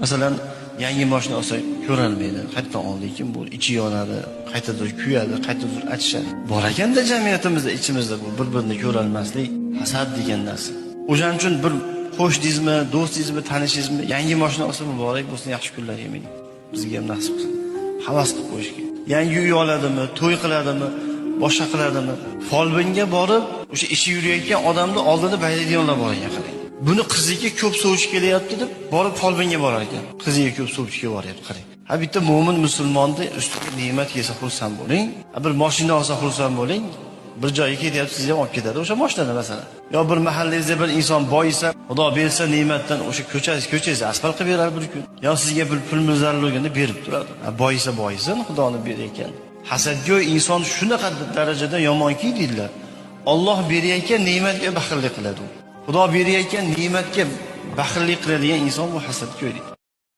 Masalan, yangi mashina olsa ko'rolmaydi. Qayerdan oldi lekin bu ichi yonadi, qaytadan kuyadi, qaytadan achishadi. Bor ekanda jamiyatimizda ichimizda bu bir-birini ko'rolmaslik, hasad degan narsa. O'shaning uchun bir qo'shdingizmi, do'stingizmi, tanishingizmi yangi mashina olsa muborak bo'lsin, yaxshi kunlar yemang. Bizga ham nasib qilsin. Havas qilib qo'yish kerak. Yangi uy oladimi, to'y qiladimi, boshqa qiladimi? Folbinga borib, o'sha ishi yurayotgan odamni oldida baylaydiganlar bor ekan qarang. Buni qiziga ko'p sovuch kelyapti deb borib folbinga borar ekan. Qiziga ko'p sovuchga boryapti qarang. Ha bitta mo'min musulmonni ustiga ne'mat kelsa xursand bo'ling. Bir mashina olsa xursand bo'ling. Bir joyga ketyapsiz, sizni ham olib ketadi o'sha mashinada masalan. Yo bir mahallangizda bir inson boyisa, Xudo bersa ne'matdan o'sha ko'changiz asfalt qilib berar bir kun. Yo sizga bir pul zarur bo'lganda berib turadi. Boyisa boyisin, Xudoning berayotgan. Hasadgo'y inson shunaqa darajada yomonki deydilar. Alloh berayotgan ne'matga baxillik qiladi. Xudo berayotgan ne'matga baxillik qiladigan inson bu hasadgo'y deydi.